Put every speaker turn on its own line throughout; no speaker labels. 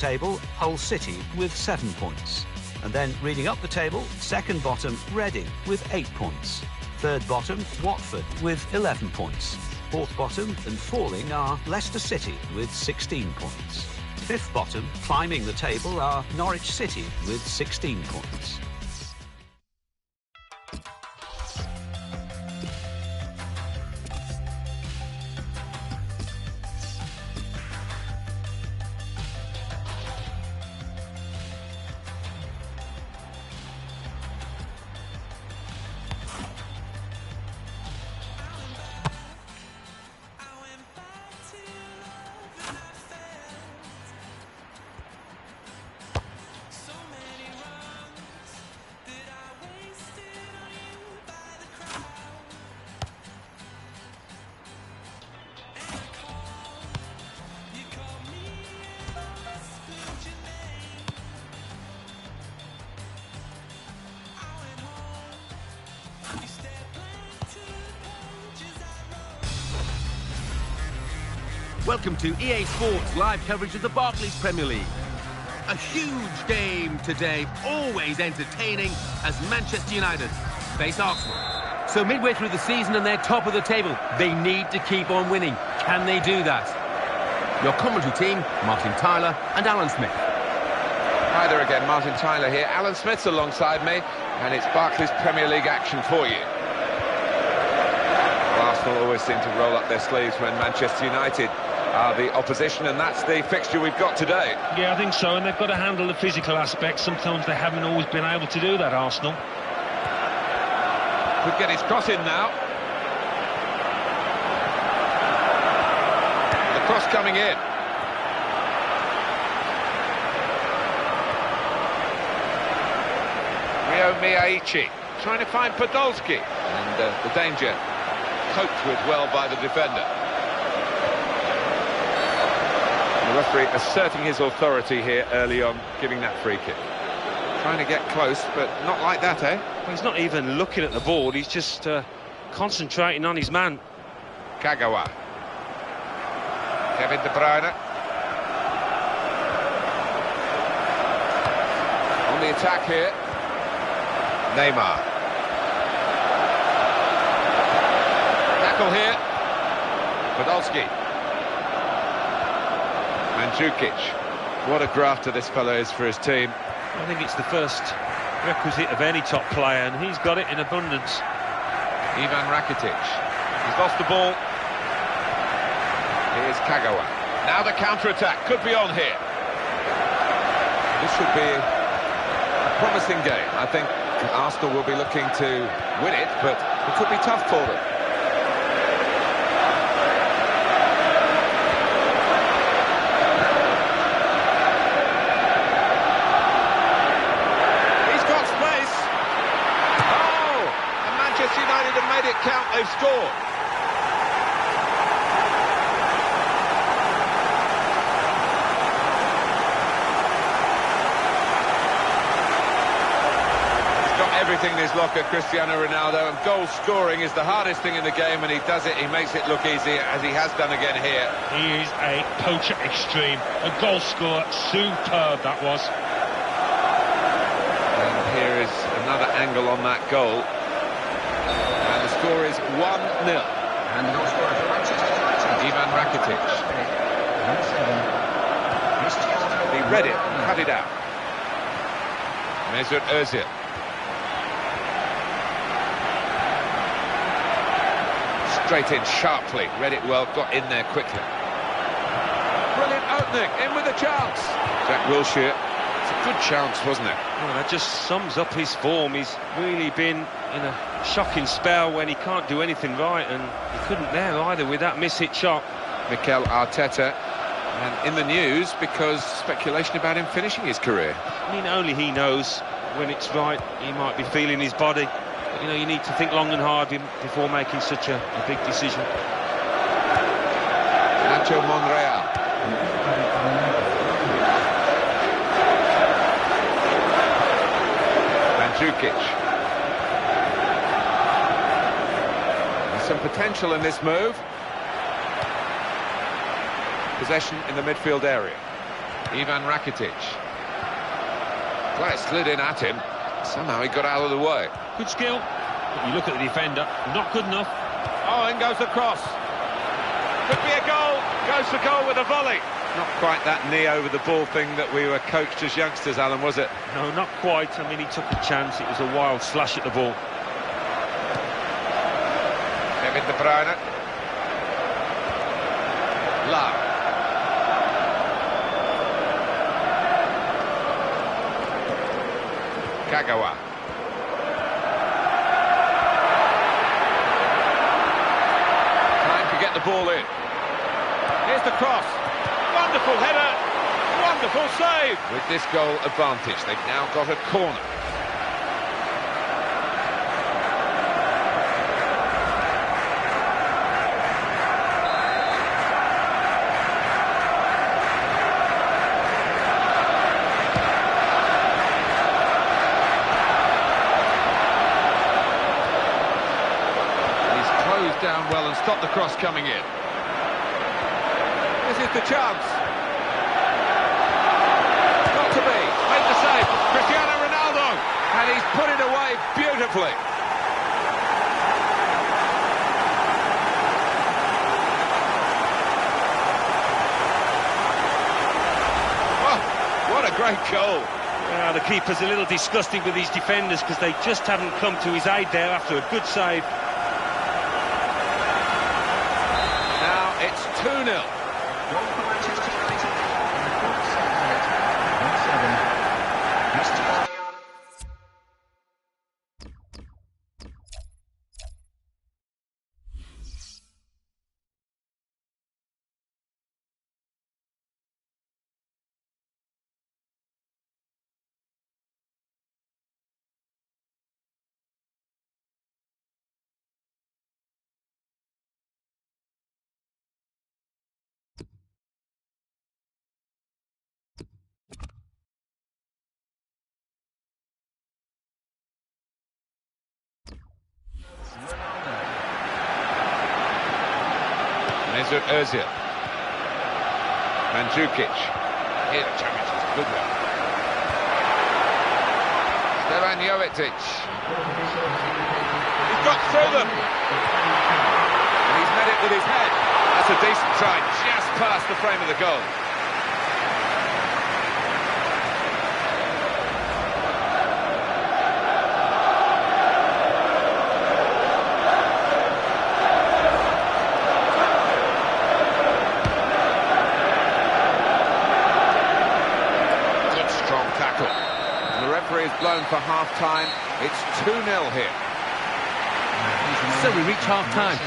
table, Hull City with 7 points. And then reading up the table, second bottom, Reading with 8 points. Third bottom, Watford with 11 points. Fourth bottom and falling are Leicester City with 16 points. Fifth bottom, climbing the table, are Norwich City with 16 points.
Welcome to EA Sports live coverage of the Barclays Premier League. A huge game today, always entertaining as Manchester United face Arsenal. So midway through the season and they're top of the table, they need to keep on winning. Can they do that? Your commentary team, Martin Tyler and Alan Smith.
Hi there again, Martin Tyler here. Alan Smith's alongside me, and it's Barclays Premier League action for you. Well, Arsenal always seem to roll up their sleeves when Manchester United are the opposition, and that's the fixture we've got today.
Yeah, I think so, and they've got to handle the physical aspects. Sometimes they haven't always been able to do that, Arsenal.
Could get his cross in now. The cross coming in. Ryo Miyaichi trying to find Podolski, and the danger coped with well by the defender. The referee asserting his authority here early on, giving that free kick. Trying to get close, but not like that, eh?
Well, he's not even looking at the board, he's just concentrating on his man.
Kagawa. Kevin De Bruyne. On the attack here. Neymar. Tackle here. Podolski. Mandzukic. What a grafter this fellow is for his team.
I think it's the first requisite of any top player, and he's got it in abundance.
Ivan Rakitic. He's lost the ball. Here's Kagawa. Now the counter-attack could be on here. This should be a promising game. I think Arsenal will be looking to win it, but it could be tough for them. United have made it count, they've scored. He's got everything in his locker, Cristiano Ronaldo, and goal scoring is the hardest thing in the game, and he does it, he makes it look easy, as he has done again here.
He is a poacher extreme, a goal scorer, superb that was.
And here is another angle on that goal. And the score is 1-0.
And the goal scorer for Manchester United,
Ivan Rakitic. He read it, cut it out. Mesut Ozil. Straight in sharply, read it well, got in there quickly. Brilliant opening, in with a chance. Jack Wilshere, it's a good chance, wasn't it?
Well, that just sums up his form. He's really been in a shocking spell when he can't do anything right, and he couldn't there either with that miss-hit shot.
Mikel Arteta, and in the news because speculation about him finishing his career.
I mean, only he knows when it's right. He might be feeling his body. But, you know, you need to think long and hard before making such a big decision.
Nacho Monreal. Mandzukic. There's some potential in this move. Possession in the midfield area. Ivan Rakitic. Well, it slid in at him. Somehow he got out of the way.
Good skill. But you look at the defender, not good enough.
Oh, in goes the cross. Could be a goal. Goes for goal with a volley. Not quite that knee over the ball thing that we were coached as youngsters, Alan, was it?
No, not quite. I mean, he took a chance. It was a wild slash at the ball.
Kevin De Bruyne. Lau. Kagawa. Time to get the ball in. Here's the cross. Wonderful header. Wonderful save. With this goal advantage, they've now got a corner. Down well and stop the cross coming in. This is the chance. Got to be. Made the save. Cristiano Ronaldo. And he's put it away beautifully. Oh, what a great goal.
The keeper's a little disgusting with his defenders because they just haven't come to his aid there after a good save.
It's 2-0.
Goal for Manchester United in the 42nd minute. 1-7. Mr. Martial.
Mesut Özil. Mandzukic. Here the championship. Good one. Stevan Jovetic. He's got through them. And he's met it with his head. That's a decent try. Just past the frame of the goal. Is blown for half-time. It's 2-0 here.
So we reach half-time.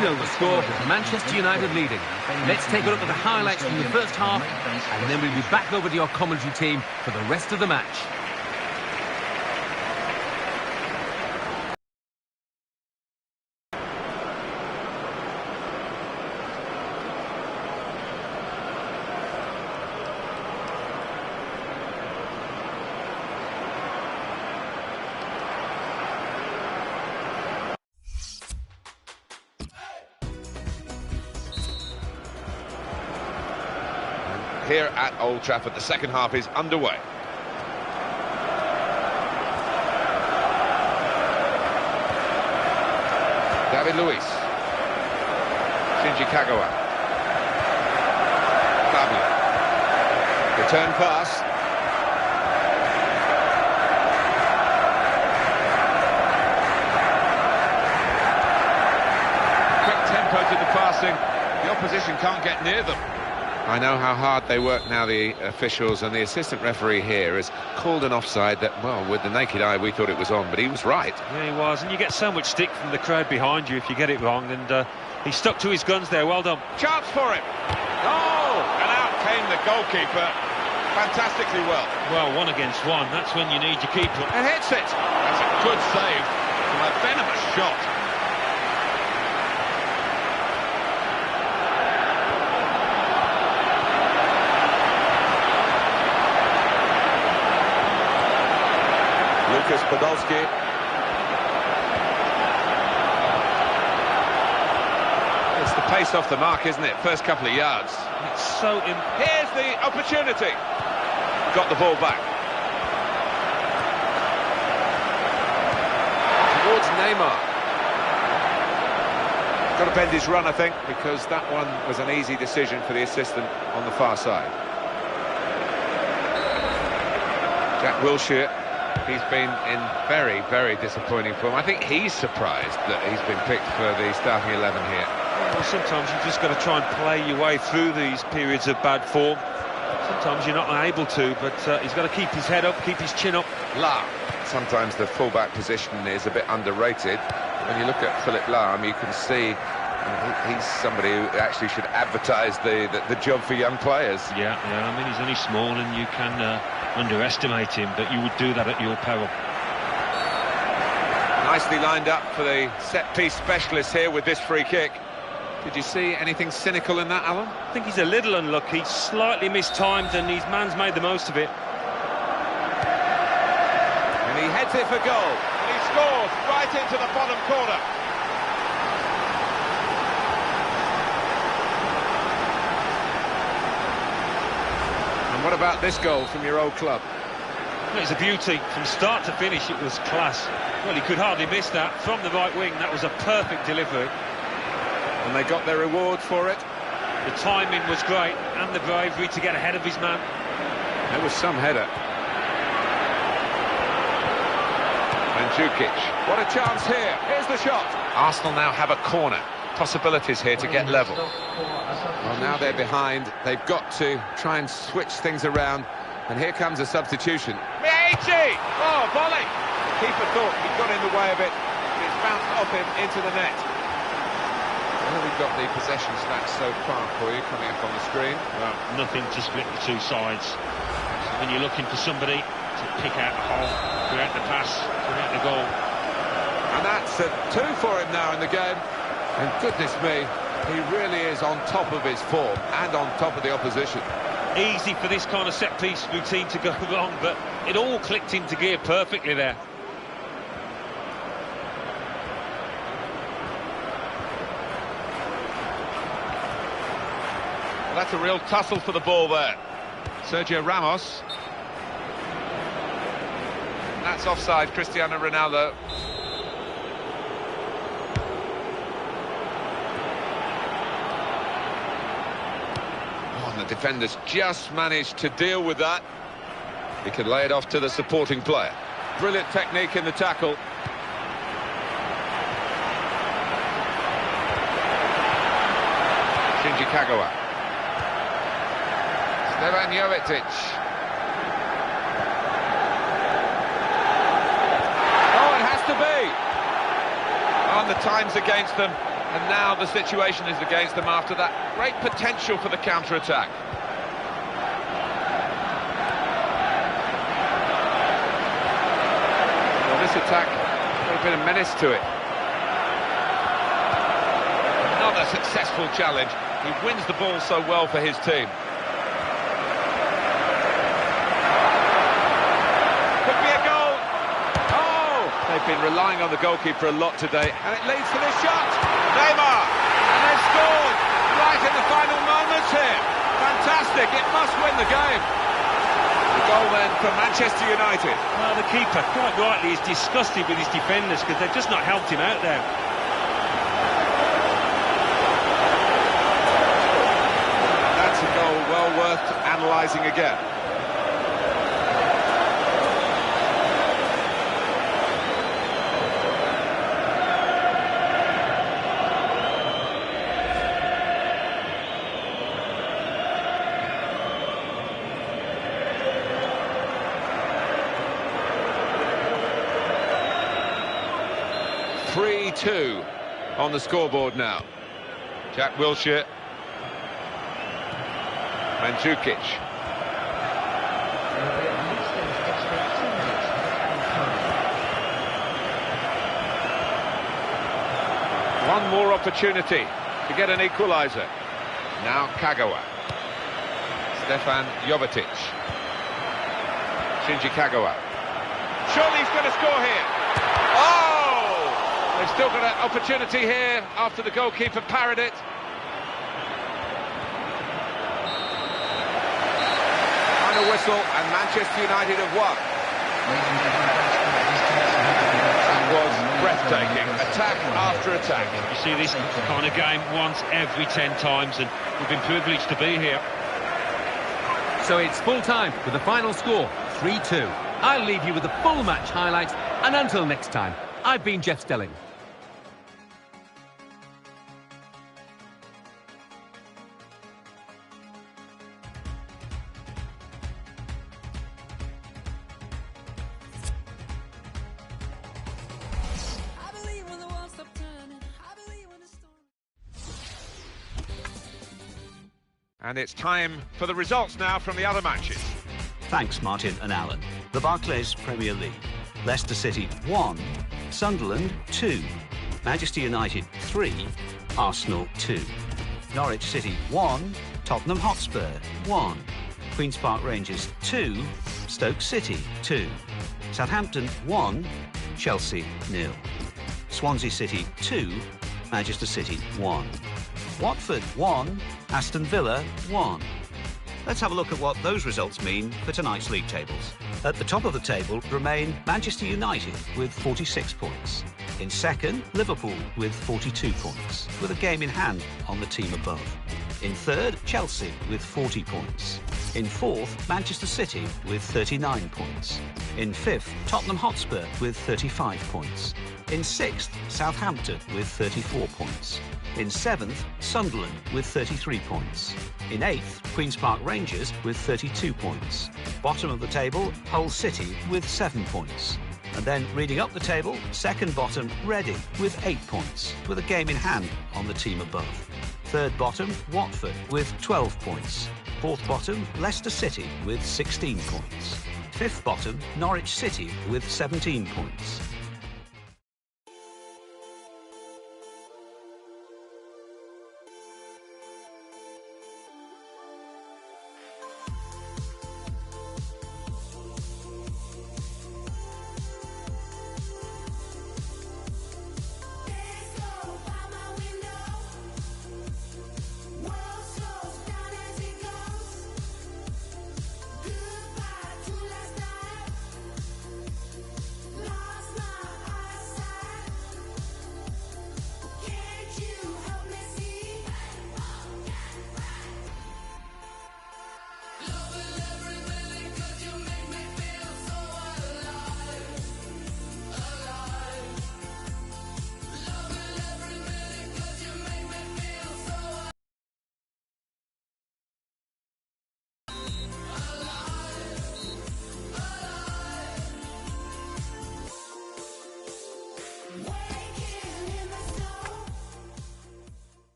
2-0 the score, with Manchester United leading. Let's take a look at the highlights from the first half, and then we'll be back over to your commentary team for the rest of the match.
Here at Old Trafford, the second half is underway. David Luiz. Shinji Kagawa. Fabio. Return pass. Quick tempo to the passing. The opposition can't get near them. I know how hard they work now, the officials, and the assistant referee here has called an offside that, well, with the naked eye we thought it was on, but he was right.
Yeah, he was, and you get so much stick from the crowd behind you if you get it wrong, and he stuck to his guns there. Well done.
Chance for him. Oh, and out came the goalkeeper fantastically well.
Well, 1 against 1, that's when you need your keeper.
And hits it. That's a good save from a venomous shot.
Lucas Podolski. It's the
pace off the mark, isn't it? First couple of yards.
It's so...
Here's the opportunity. Got the ball back. Towards Neymar. Got to bend his run, I think, because that one was an easy decision for the assistant on the far side. Jack Wilshere, he's been in very, very disappointing form. I think he's surprised that he's been picked for the starting 11 here.
Well, sometimes you've just got to try and play your way through these periods of bad form. Sometimes you're not able to, but he's got to keep his head up, keep his chin up.
Lahm. Sometimes the fullback position is a bit underrated. When you look at Philipp Lahm, you can see he's somebody who actually should advertise the job for young players.
Yeah, I mean, he's only small and you can underestimate him, but you would do that at your peril.
Nicely lined up for the set-piece specialist here with this free kick. Did you see anything cynical in that, Alan?
I think he's a little unlucky, slightly mistimed, and his man's made the most of it.
And he heads it for goal. And he scores right into the bottom corner. And what about this goal from your old club?
It's a beauty. From start to finish, it was class. Well, he could hardly miss that. From the right wing, that was a perfect delivery.
And they got their reward for it.
The timing was great, and the bravery to get ahead of his man.
There was some header. Mandzukic, what a chance here. Here's the shot. Arsenal now have a corner. Possibilities here to get level. Well, now they're behind. They've got to try and switch things around. And here comes a substitution. Mieci! Oh, volley! The keeper thought he got in the way of it. It's bounced off him into the net. Well, we've got the possession stats so far for you coming up on the screen.
Well, nothing to split the two sides. So when you're looking for somebody to pick out the hole, create the pass, create the goal.
And that's a 2 for him now in the game. And goodness me, he really is on top of his form and on top of the opposition.
Easy for this kind of set-piece routine to go wrong, but it all clicked into gear perfectly there.
Well, that's a real tussle for the ball there. Sergio Ramos. That's offside, Cristiano Ronaldo. The defenders just managed to deal with that. He can lay it off to the supporting player. Brilliant technique in the tackle. Shinji Kagawa. Stefan Jovetic. Oh, it has to be. And the time's against them. And now the situation is against them after that great potential for the counter-attack. Well, this attack could have been a menace to it. Another successful challenge. He wins the ball so well for his team. Could be a goal. Oh! They've been relying on the goalkeeper a lot today, and it leads to this shot. Neymar, and they've scored right in the final moments here. Fantastic, it must win the game. The goal then for Manchester United.
Well, the keeper, quite rightly, is disgusted with his defenders because they've just not helped him out there.
That's a goal well worth analysing again. Two on the scoreboard now. Jack Wilshere. Mandzukic. One more opportunity to get an equaliser. Now Kagawa. Stefan Jovetic. Shinji Kagawa. Surely he's going to score here. Oh! They've still got an opportunity here after the goalkeeper parried it. final whistle, and Manchester United have won. That was breathtaking, attack after attack.
You see this kind of game once every 10 times, and we've been privileged to be here.
So it's full time with the final score, 3-2. I'll leave you with the full match highlights, and until next time, I've been Jeff Stelling.
And it's time for the results now from the other matches.
Thanks, Martin and Alan. The Barclays Premier League. Leicester City 1, Sunderland 2, Manchester United 3, Arsenal 2, Norwich City 1, Tottenham Hotspur 1, Queen's Park Rangers 2, Stoke City 2, Southampton 1, Chelsea 0, Swansea City 2, Manchester City 1, Watford 1, Aston Villa 1. Let's have a look at what those results mean for tonight's league tables. At the top of the table remain Manchester United with 46 points. In second, Liverpool with 42 points, with a game in hand on the team above. In third, Chelsea with 40 points. In fourth, Manchester City with 39 points. In fifth, Tottenham Hotspur with 35 points. In sixth, Southampton with 34 points. In seventh, Sunderland with 33 points. In eighth, Queen's Park Rangers with 32 points. Bottom of the table, Hull City with 7 points. And then reading up the table, second bottom, Reading with 8 points, with a game in hand on the team above. Third bottom, Watford with 12 points. Fourth bottom, Leicester City with 16 points. Fifth bottom, Norwich City with 17 points.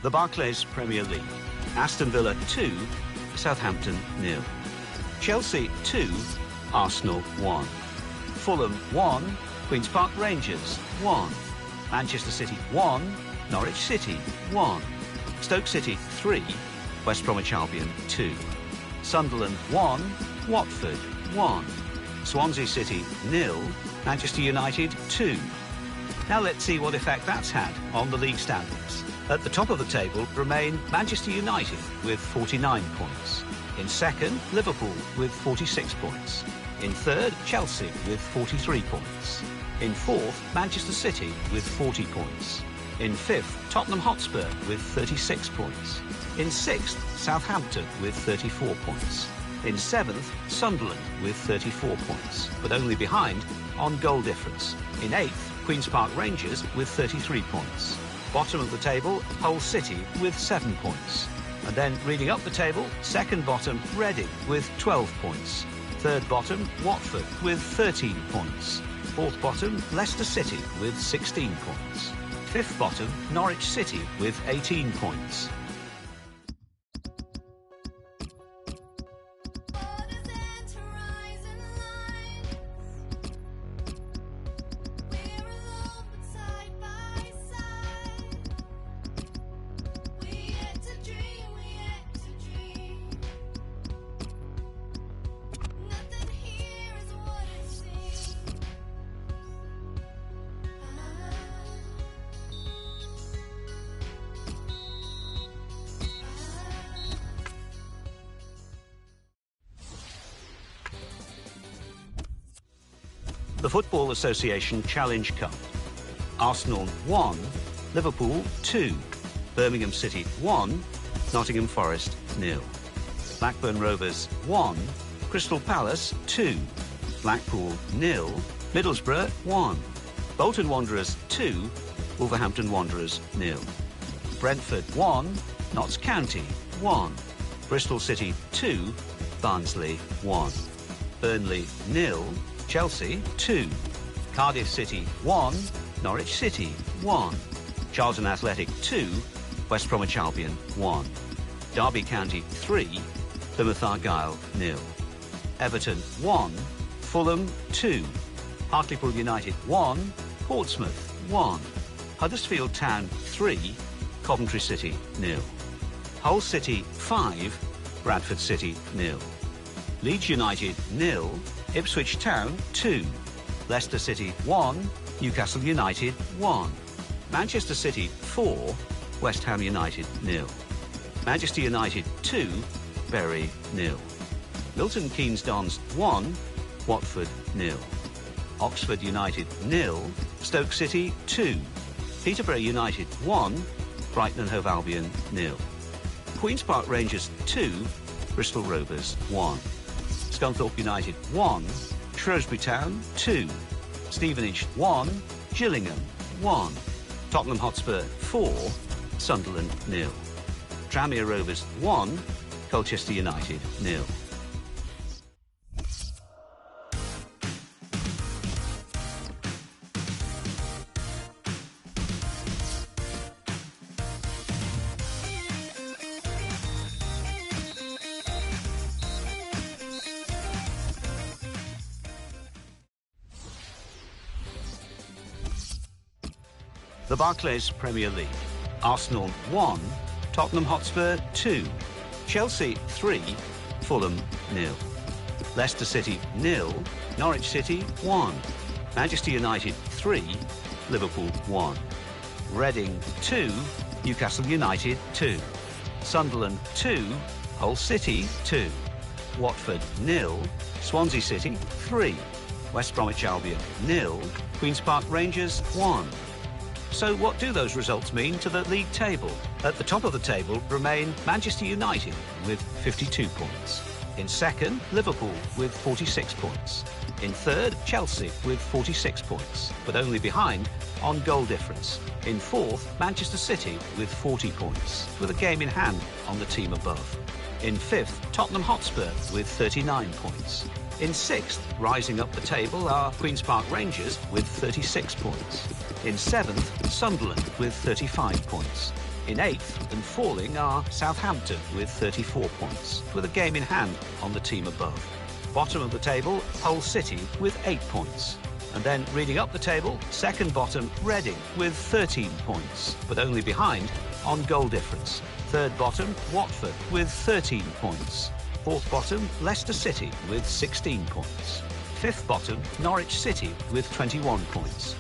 The Barclays Premier League. Aston Villa 2, Southampton 0. Chelsea 2, Arsenal 1. Fulham 1, Queen's Park Rangers 1. Manchester City 1, Norwich City 1. Stoke City 3, West Bromwich Albion 2. Sunderland 1, Watford 1. Swansea City 0, Manchester United 2. Now let's see what effect that's had on the league standings. At the top of the table remain Manchester United with 49 points. In second, Liverpool with 46 points. In third, Chelsea with 43 points. In fourth, Manchester City with 40 points. In fifth, Tottenham Hotspur with 36 points. In sixth, Southampton with 34 points. In seventh, Sunderland with 34 points, but only behind on goal difference. In eighth, Queen's Park Rangers with 33 points. Bottom of the table, Hull City with 7 points. And then reading up the table, second bottom, Reading with 12 points. Third bottom, Watford with 13 points. Fourth bottom, Leicester City with 16 points. Fifth bottom, Norwich City with 18 points. The Football Association Challenge Cup. Arsenal 1, Liverpool 2, Birmingham City 1, Nottingham Forest 0. Blackburn Rovers 1, Crystal Palace 2, Blackpool 0, Middlesbrough 1, Bolton Wanderers 2, Wolverhampton Wanderers 0. Brentford 1, Notts County 1, Bristol City 2, Barnsley 1. Burnley 0, Chelsea 2, Cardiff City 1, Norwich City 1, Charlton Athletic 2, West Bromwich Albion 1. Derby County 3, Plymouth Argyle 0. Everton 1, Fulham 2, Hartlepool United 1, Portsmouth 1, Huddersfield Town 3, Coventry City 0. Hull City 5, Bradford City 0. Leeds United 0, Ipswich Town 2, Leicester City 1, Newcastle United 1, Manchester City 4, West Ham United 0. Manchester United 2, Bury 0. Milton Keynes Dons 1, Watford 0. Oxford United 0, Stoke City 2, Peterborough United 1, Brighton and Hove Albion 0. Queen's Park Rangers 2, Bristol Rovers 1. Scunthorpe United 1, Shrewsbury Town 2, Stevenage 1, Gillingham 1, Tottenham Hotspur 4, Sunderland 0. Tranmere Rovers 1, Colchester United 0. The Barclays Premier League. Arsenal 1, Tottenham Hotspur 2, Chelsea 3, Fulham 0. Leicester City 0, Norwich City 1, Manchester United 3, Liverpool 1. Reading 2, Newcastle United 2, Sunderland 2, Hull City 2, Watford 0, Swansea City 3, West Bromwich Albion 0, Queen's Park Rangers 1. So what do those results mean to the league table? At the top of the table remain Manchester United with 52 points. In second, Liverpool with 46 points. In third, Chelsea with 46 points, but only behind on goal difference. In fourth, Manchester City with 40 points, with a game in hand on the team above. In fifth, Tottenham Hotspur with 39 points. In sixth, rising up the table, are Queen's Park Rangers with 36 points. In seventh, Sunderland with 35 points. In eighth and falling are Southampton with 34 points, with a game in hand on the team above. Bottom of the table, Hull City with 8 points. And then reading up the table, second bottom, Reading with 13 points, but only behind on goal difference. Third bottom, Watford with 13 points. Fourth bottom, Leicester City with 16 points. Fifth bottom, Norwich City with 21 points.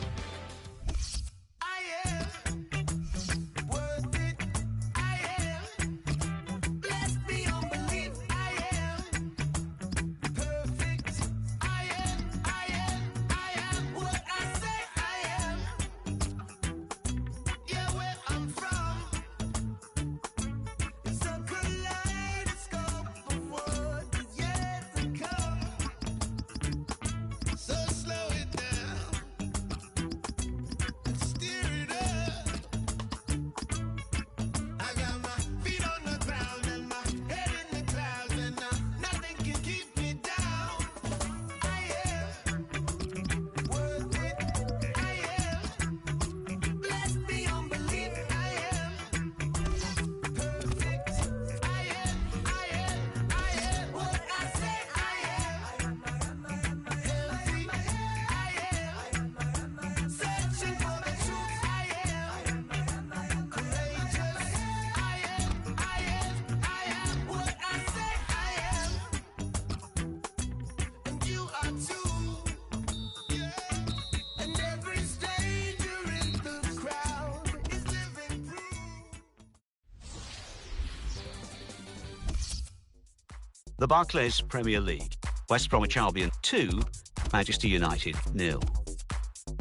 The Barclays Premier League. West Bromwich Albion 2, Manchester United 0.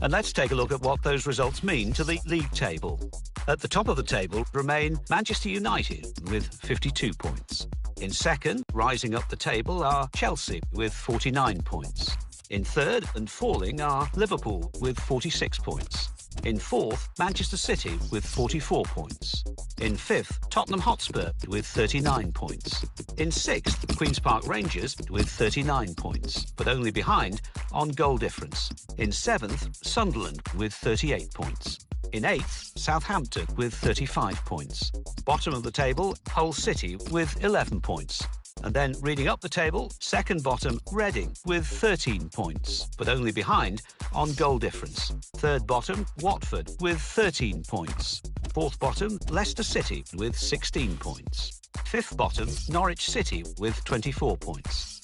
And let's take a look at what those results mean to the league table. At the top of the table remain Manchester United with 52 points. In second, rising up the table, are Chelsea with 49 points. In third and falling are Liverpool with 46 points. In fourth, Manchester City with 44 points. In fifth, Tottenham Hotspur with 39 points. In sixth, Queen's Park Rangers with 39 points, but only behind on goal difference. In seventh, Sunderland with 38 points. In eighth, Southampton with 35 points. Bottom of the table, Hull City with 11 points. And then reading up the table, second bottom, Reading with 13 points, but only behind on goal difference. Third bottom, Watford with 13 points. Fourth bottom, Leicester City with 16 points. Fifth bottom, Norwich City with 24 points.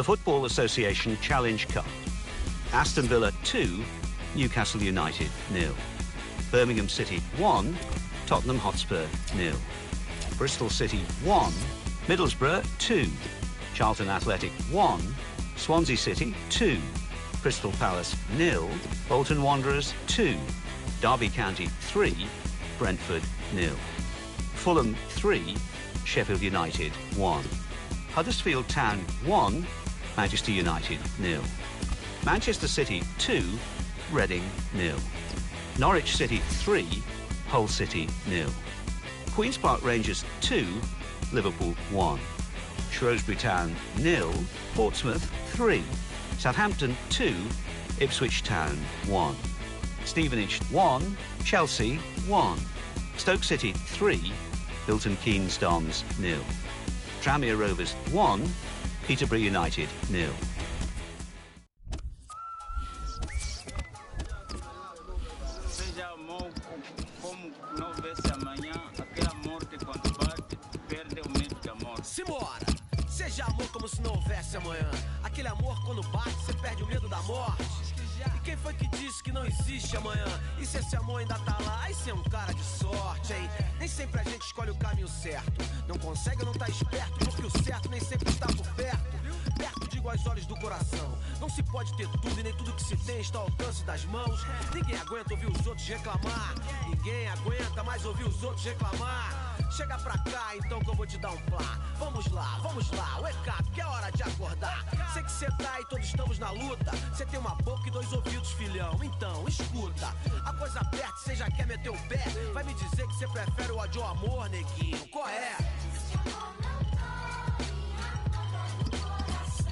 The Football Association Challenge Cup. Aston Villa 2, Newcastle United 0. Birmingham City 1, Tottenham Hotspur 0. Bristol City 1, Middlesbrough 2. Charlton Athletic 1, Swansea City 2. Crystal Palace 0, Bolton Wanderers 2. Derby County 3, Brentford 0. Fulham 3, Sheffield United 1. Huddersfield Town 1, Manchester United 0. Manchester City 2, Reading 0. Norwich City 3, Hull City 0. Queen's Park Rangers 2, Liverpool 1. Shrewsbury Town 0, Portsmouth 3. Southampton 2, Ipswich Town 1. Stevenage 1, Chelsea 1. Stoke City 3, Milton Keynes Dons 0. Tranmere Rovers 1, Peterborough United 0.
Seja amor como não vê-se amanhã, aquele amor que quando bate, perde o medo de amor.
Simbora! Seja amor como se não houvesse amanhã. Aquele amor quando bate, você perde o medo da morte. E quem foi que disse que não existe amanhã? E se esse amor ainda tá lá, aí você é um cara de sorte, hein? Nem sempre a gente escolhe o caminho certo. Não consegue ou não tá esperto, porque o certo nem sempre está por perto. Perto, digo aos olhos do coração. Não se pode ter tudo e nem tudo que se tem está ao alcance das mãos. Ninguém aguenta ouvir os outros reclamar. Ninguém aguenta mais ouvir os outros reclamar. Chega pra cá, então que eu vou te dar um plá. Vamos lá, wake up, que é hora de acordar. Sei que cê tá e todos estamos na luta. Cê tem uma boca e dois ouvidos, filhão, então escuta. A coisa aperta, cê já quer meter o pé. Vai me dizer que cê prefere o ódio ao amor, neguinho, qual é?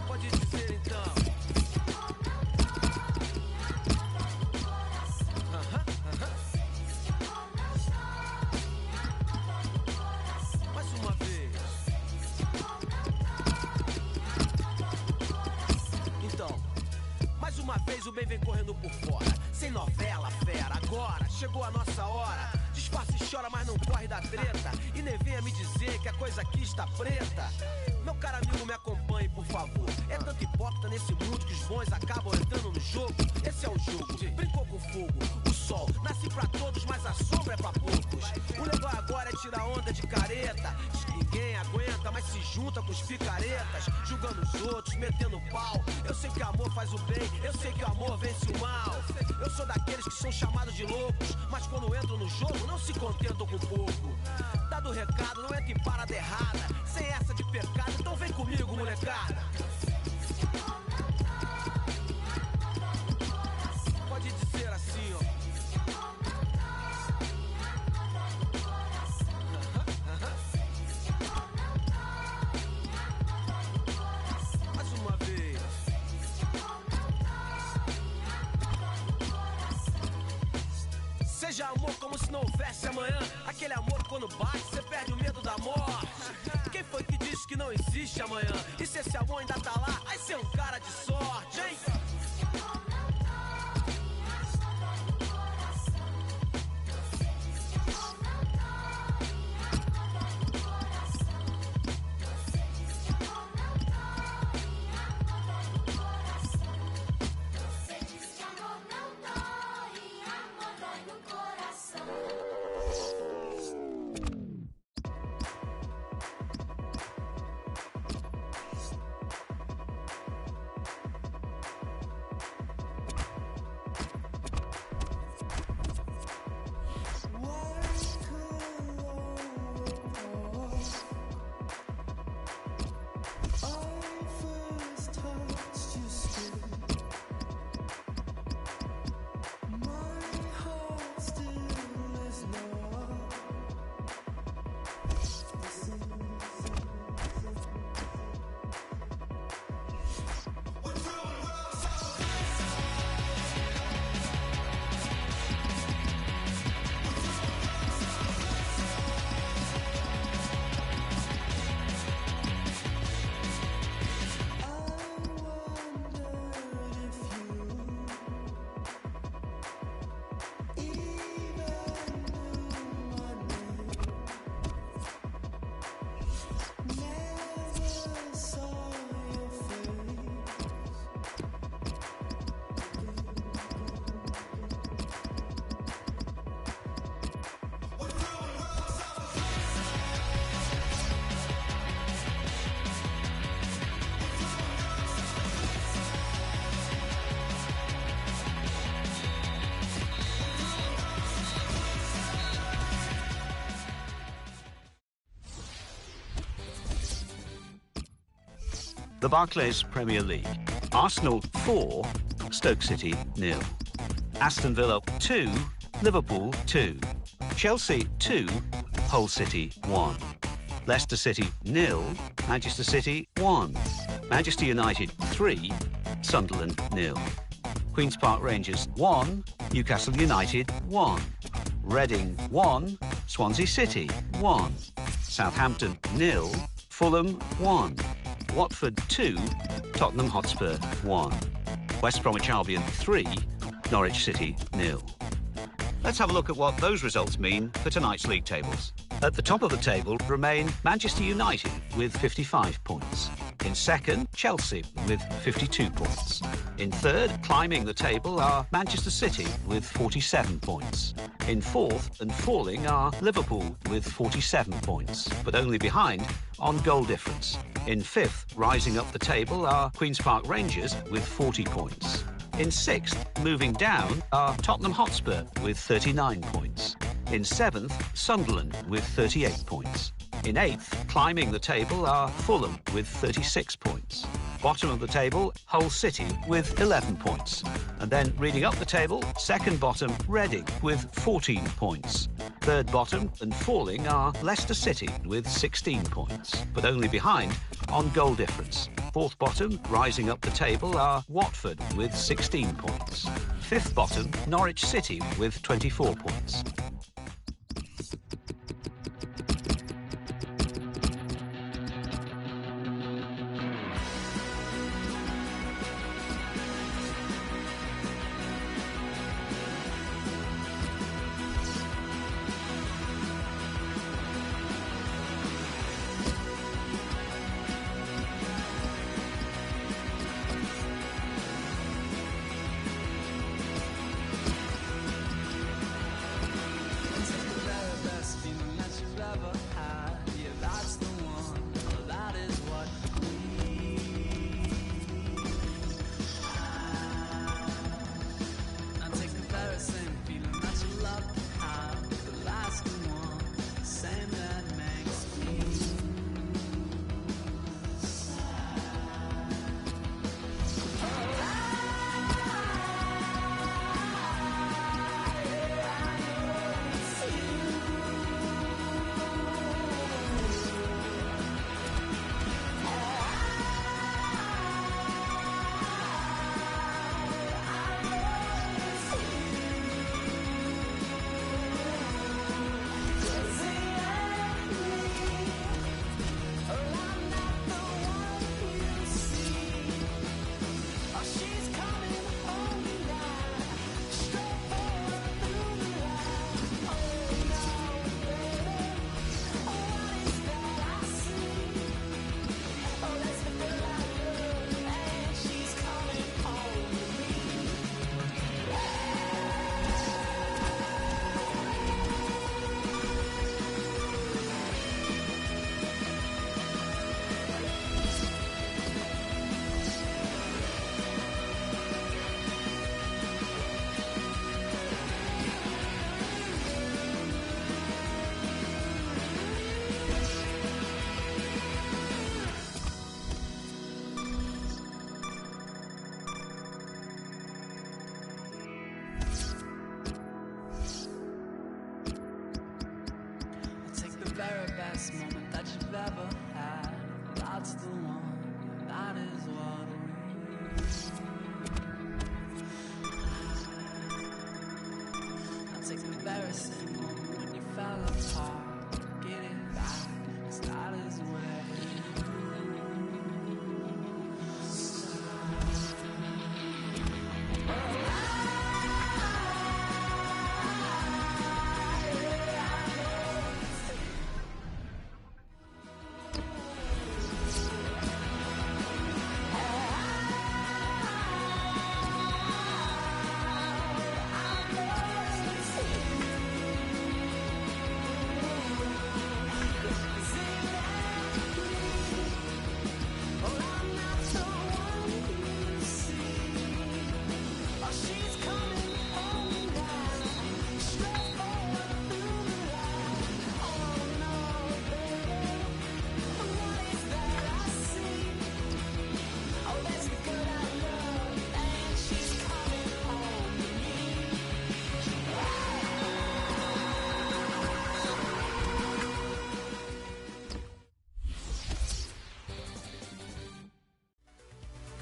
Pode dizer então. Mais uma vez. Então, mais uma vez o bem vem correndo por fora. Sem novela, fera, agora chegou a nossa hora. Disfarça e chora, mas não corre da treta. E nem venha me dizer que a coisa aqui está preta. Meu caro amigo, me acompanhe, por favor. É tanto hipócrita nesse mundo que os bons acabam entrando no jogo. Esse é o jogo, brincou com fogo. O sol nasce pra todos, mas a sombra é pra poucos. O legal agora é tirar onda de careta. Diz que ninguém aguenta, mas se junta com os picaretas. Julgando os outros, metendo pau. Eu sei que o amor faz o bem, eu sei que o amor vence o mal. Eu sou daqueles que são chamados de loucos, mas quando entram no jogo não se contentam com pouco. Dado o recado, não entra em parada errada. Sem essa de pecado, então vem comigo, molecada. Pode dizer assim, ó. Mais uma vez. Seja amor como se não houvesse amanhã. Aquele amor quando bate, você perde o medo da morte. Quem foi que disse que não existe amanhã? E se esse amor ainda tá lá, aí você é um cara de sorte, hein?
The Barclays Premier League. Arsenal 4, Stoke City 0. Aston Villa 2, Liverpool 2. Chelsea 2, Hull City 1. Leicester City 0, Manchester City 1. Manchester United 3, Sunderland 0. Queen's Park Rangers 1, Newcastle United 1. Reading 1, Swansea City 1. Southampton 0, Fulham 1. Watford 2, Tottenham Hotspur 1. West Bromwich Albion 3, Norwich City 0. Let's have a look at what those results mean for tonight's league tables. At the top of the table remain Manchester United with 55 points. In second, Chelsea with 52 points. In third, climbing the table, are Manchester City with 47 points. In fourth and falling are Liverpool with 47 points, but only behind on goal difference. In fifth, rising up the table, are Queen's Park Rangers with 40 points. In sixth, moving down, are Tottenham Hotspur with 39 points. In seventh, Sunderland with 38 points. In eighth, climbing the table, are Fulham with 36 points. Bottom of the table, Hull City with 11 points. And then reading up the table, second bottom, Reading with 14 points. Third bottom and falling are Leicester City with 16 points, but only behind on goal difference. Fourth bottom, rising up the table, are Watford with 16 points. Fifth bottom, Norwich City with 24 points.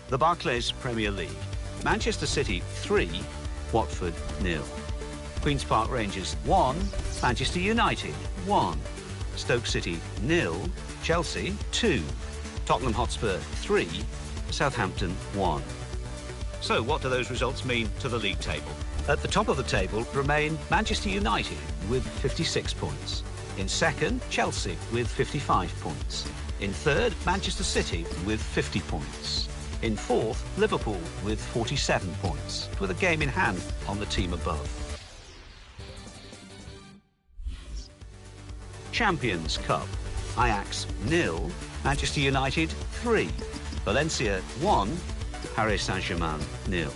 The Barclays Premier League. Manchester City 3, Watford 0. Queen's Park Rangers 1, Manchester United 1. Stoke City 0, Chelsea 2. Tottenham Hotspur 3, Southampton 1. So what do those results mean to the league table? At the top of the table remain Manchester United with 56 points. In second, Chelsea with 55 points. In third, Manchester City with 50 points. In fourth, Liverpool with 47 points, with a game in hand on the team above. Champions Cup. Ajax 0, Manchester United 3, Valencia 1, Paris Saint-Germain 0.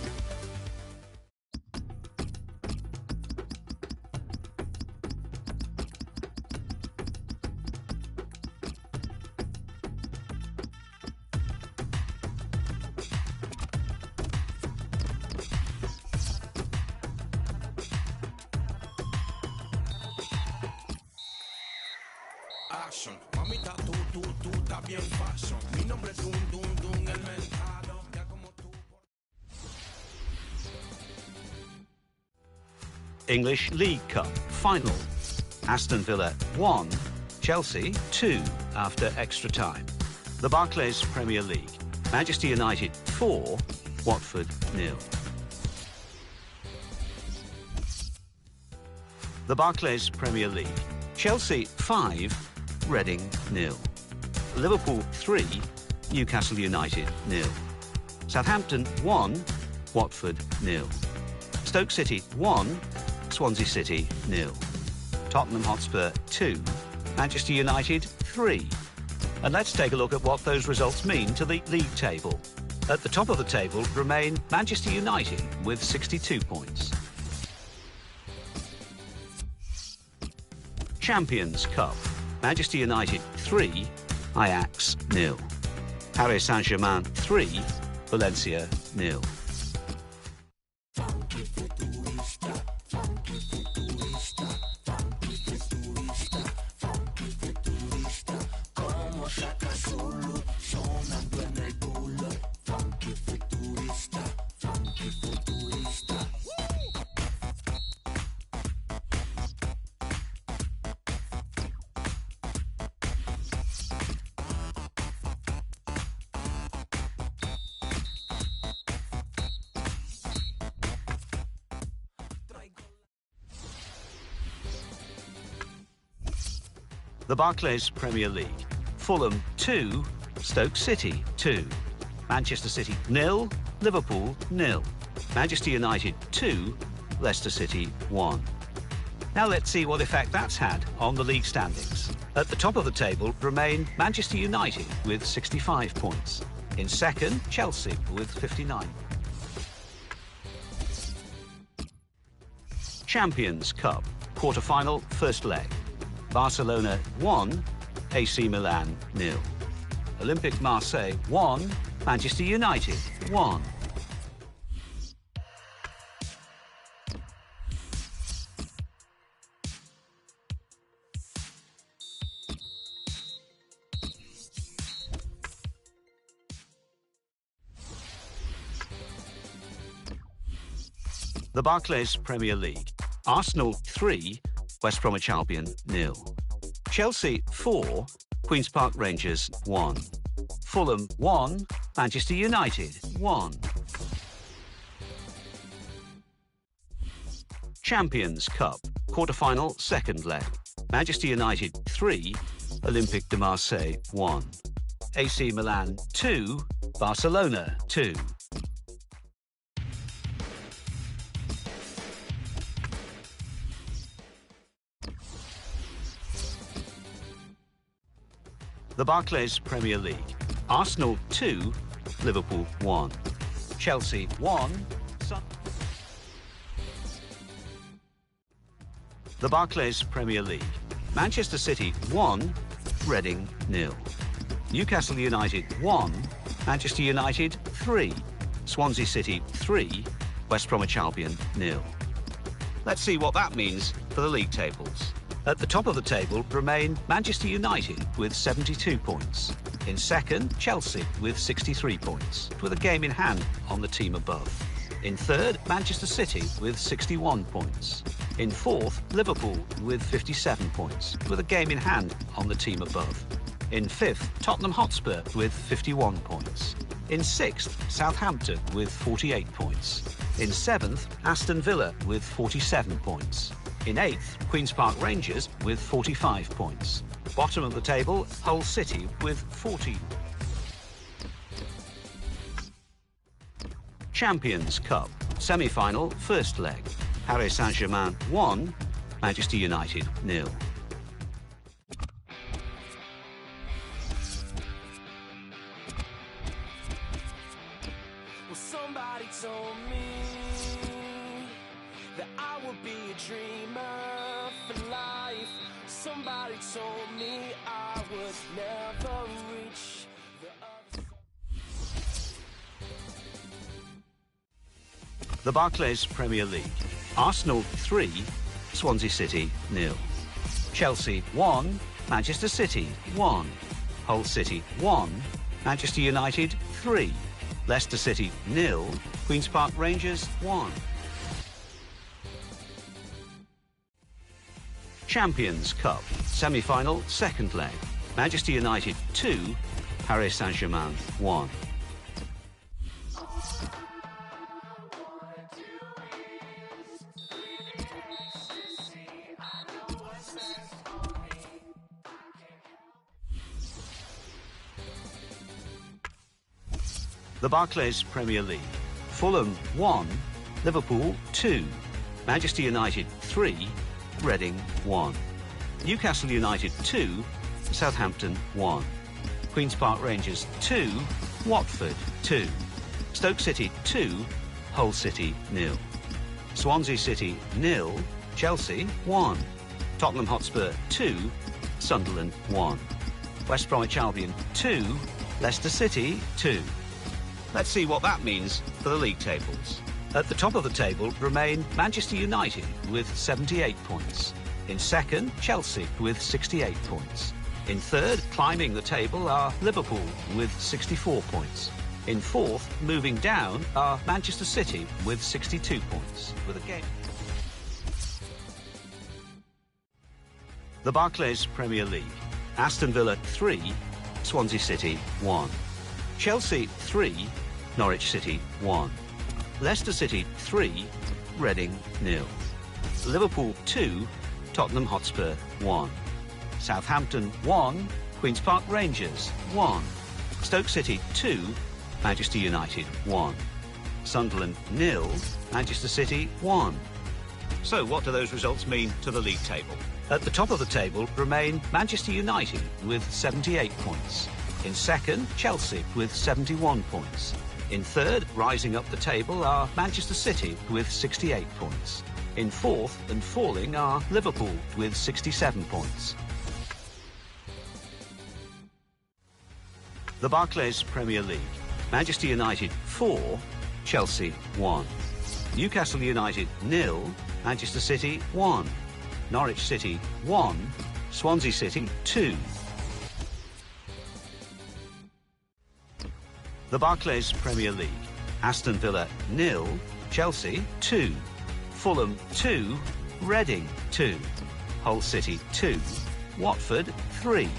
Action, mamita, tú estás bien fashion. Mi nombre es Dun, el mentado. Ya como tú.
English League Cup Final. Aston Villa 1, Chelsea 2 after extra time. The Barclays Premier League. Manchester United 4, Watford 0. The Barclays Premier League. Chelsea 5, Reading 0. Liverpool 3, Newcastle United 0. Southampton 1, Watford 0. Stoke City 1, Swansea City 0. Tottenham Hotspur 2, Manchester United 3. And let's take a look at what those results mean to the league table. At the top of the table remain Manchester United with 62 points. Champions Cup. Manchester United 3, Ajax 0. Paris Saint-Germain 3, Valencia 0. The Barclays Premier League. Fulham 2, Stoke City 2. Manchester City 0, Liverpool 0. Manchester United 2, Leicester City 1. Now let's see what effect that's had on the league standings. At the top of the table remain Manchester United with 65 points. In second, Chelsea with 59. Champions Cup. Quarter-final, first leg. Barcelona 1, AC Milan 0. Olympique Marseille 1, Manchester United 1. The Barclays Premier League. Arsenal 3, West Bromwich Albion 0. Chelsea 4, Queen's Park Rangers 1. Fulham 1, Manchester United 1. Champions Cup. Quarter-final, second leg. Manchester United 3, Olympique de Marseille 1. AC Milan 2, Barcelona 2. The Barclays Premier League. Arsenal 2, Liverpool 1. Chelsea 1. The Barclays Premier League. Manchester City 1, Reading 0. Newcastle United 1, Manchester United 3. Swansea City 3, West Bromwich Albion 0. Let's see what that means for the league tables. At the top of the table remain Manchester United with 72 points. In second, Chelsea with 63 points, with a game in hand on the team above. In third, Manchester City with 61 points. In fourth, Liverpool with 57 points, with a game in hand on the team above. In fifth, Tottenham Hotspur with 51 points. In sixth, Southampton with 48 points. In seventh, Aston Villa with 47 points. In eighth, Queen's Park Rangers with 45 points. Bottom of the table, Hull City with 40. Champions Cup, semi-final, first leg. Paris Saint-Germain 1, Manchester United 0.
Well, somebody told me that I would be a dreamer for life. Somebody told me I would never reach the other side.
The Barclays Premier League. Arsenal 3, Swansea City 0. Chelsea 1, Manchester City 1. Hull City 1, Manchester United 3. Leicester City 0, Queen's Park Rangers 1. Champions Cup, semi-final, second leg. Manchester United 2, Paris Saint-Germain 1. The Barclays Premier League. Fulham 1, Liverpool 2, Manchester United 3, Reading 1. Newcastle United 2, Southampton 1. Queen's Park Rangers 2, Watford 2. Stoke City 2, Hull City 0. Swansea City 0, Chelsea 1. Tottenham Hotspur 2, Sunderland 1. West Bromwich Albion 2, Leicester City 2. Let's see what that means for the league tables. At the top of the table remain Manchester United with 78 points. In second, Chelsea with 68 points. In third, climbing the table, are Liverpool with 64 points. In fourth, moving down, are Manchester City with 62 points, with a game. The Barclays Premier League. Aston Villa 3, Swansea City 1. Chelsea 3, Norwich City 1. Leicester City 3, Reading 0. Liverpool 2, Tottenham Hotspur 1. Southampton 1, Queen's Park Rangers 1. Stoke City 2, Manchester United 1. Sunderland 0, Manchester City 1. So what do those results mean to the league table? At the top of the table remain Manchester United with 78 points. In second, Chelsea with 71 points. In third, rising up the table, are Manchester City with 68 points. In fourth and falling are Liverpool with 67 points. The Barclays Premier League. Manchester United 4, Chelsea 1. Newcastle United 0, Manchester City 1. Norwich City 1, Swansea City 2. The Barclays Premier League. Aston Villa 0, Chelsea 2. Fulham 2, Reading 2. Hull City 2, Watford 3.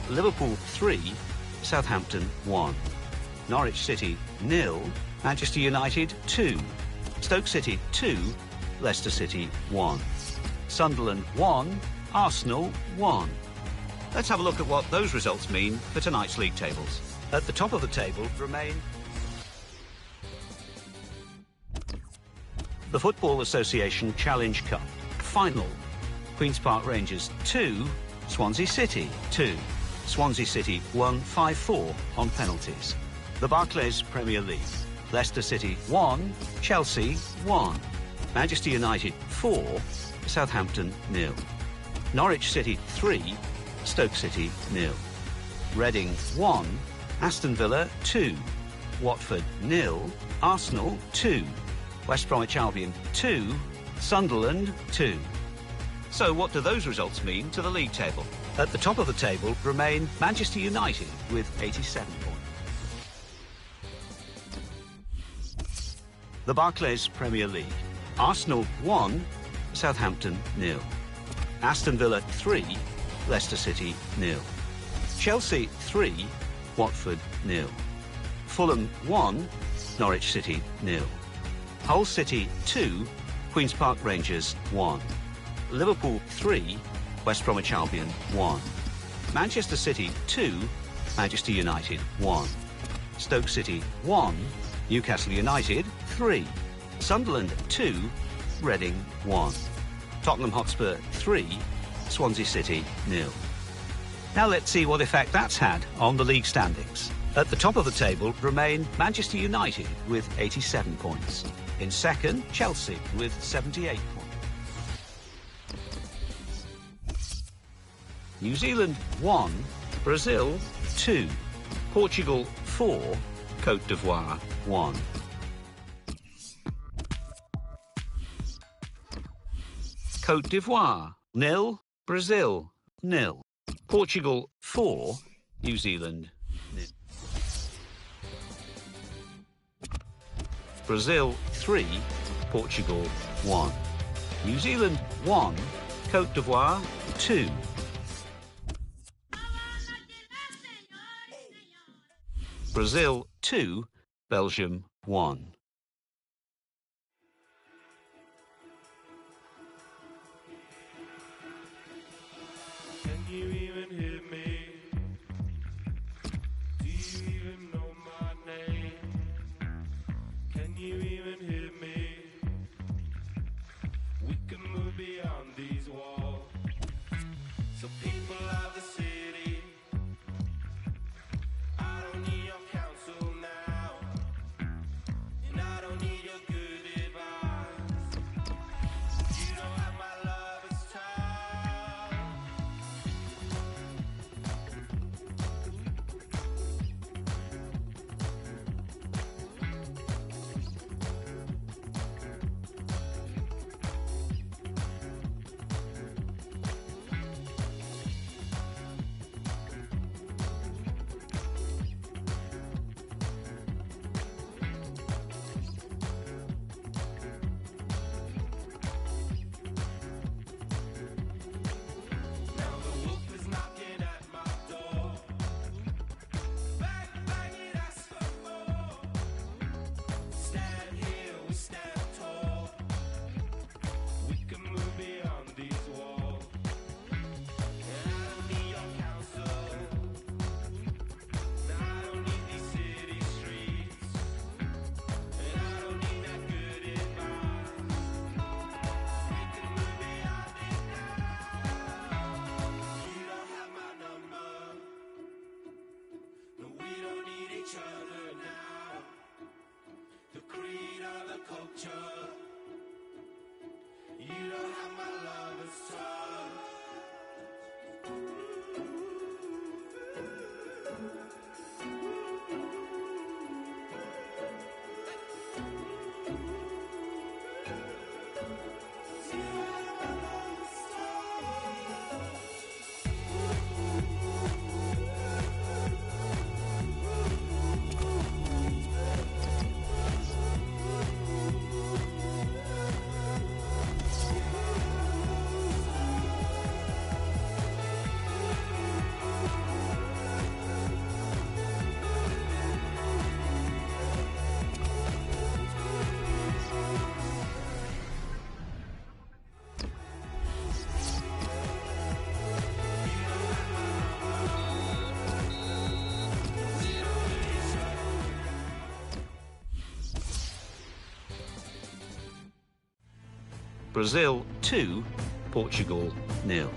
Liverpool 3, Southampton 1. Norwich City 0, Manchester United 2. Stoke City 2, Leicester City 1. Sunderland 1, Arsenal 1. Let's have a look at what those results mean for tonight's league tables. At the top of the table remain the Football Association Challenge Cup Final. Queen's Park Rangers 2, Swansea City 2. Swansea City won 5-4 on penalties. The Barclays Premier League. Leicester City 1, Chelsea 1. Manchester United 4, Southampton 0. Norwich City 3, Stoke City 0. Reading 1, Aston Villa 2. Watford 0, Arsenal 2. West Bromwich Albion 2, Sunderland 2. So what do those results mean to the league table? At the top of the table remain Manchester United with 87 points. The Barclays Premier League. Arsenal 1, Southampton 0. Aston Villa 3, Leicester City 0. Chelsea 3, Watford 0. Fulham 1, Norwich City 0. Hull City 2, Queen's Park Rangers 1. Liverpool 3, West Bromwich Albion 1. Manchester City 2, Manchester United 1. Stoke City 1, Newcastle United 3. Sunderland 2, Reading 1. Tottenham Hotspur 3, Swansea City 0. Now let's see what effect that's had on the league standings. At the top of the table remain Manchester United with 87 points. In second, Chelsea with 78 points. New Zealand 1, Brazil 2, Portugal 4, Côte d'Ivoire 1. Côte d'Ivoire 0, Brazil 0. Portugal 4, New Zealand 0. Brazil 3, Portugal 1. New Zealand 1, Côte d'Ivoire 2. Brazil 2, Belgium 1.
Can you even hear me? Do you even know my name? Can you even hear me? We can move beyond these walls. So people of the city, I don't need your counsel now, and I don't need your good advice. You don't have my love, it's time. Now the wolf is knocking at my door. Bang, bang, it asks for more. Stand here, we stand tall. We can move beyond these walls. And I don't need your counsel. No, I don't need these city streets. And I don't need that good advice. We can move beyond it now. You don't have my number. No, we don't need each other now. The creed or the culture. You don't have my love, it's tough.
Brazil 2, Portugal 0.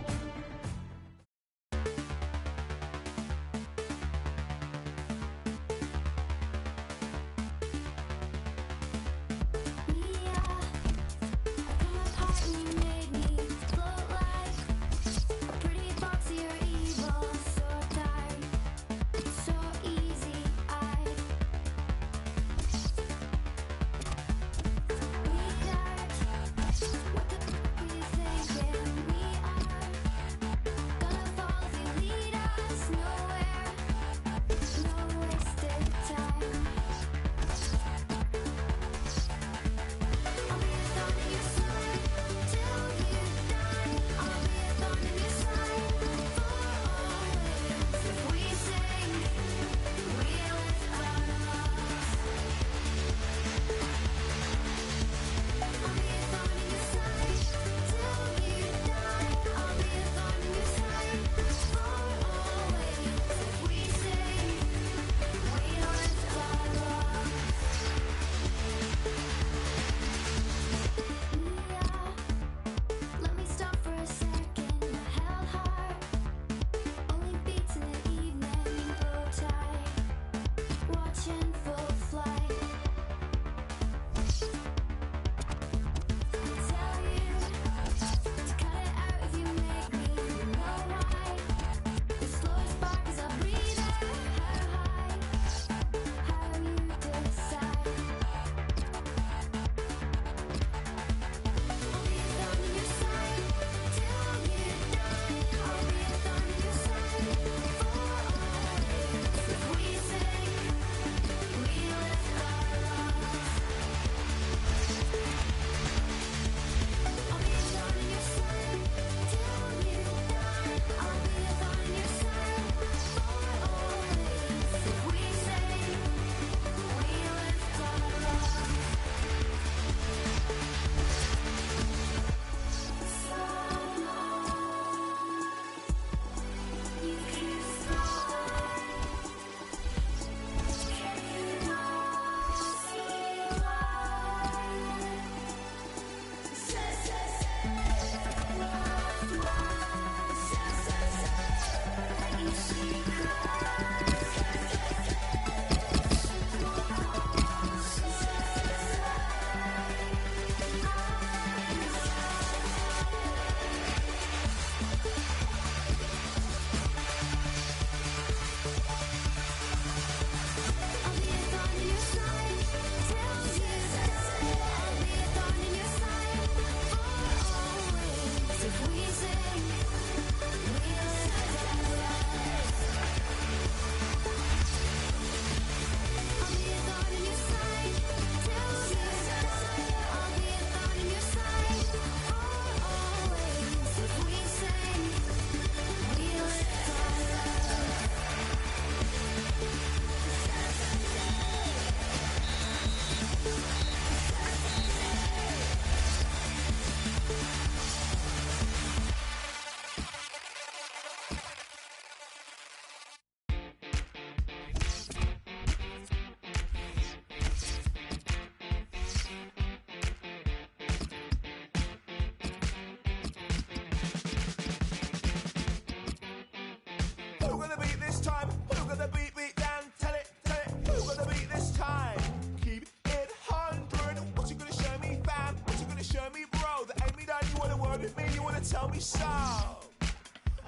What it mean you wanna tell me so?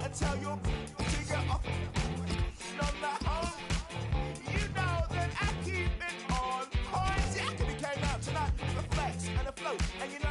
And tell your to get off on that home. You know that I keep it on point. See, I could be came out tonight with a flex and a float, and you know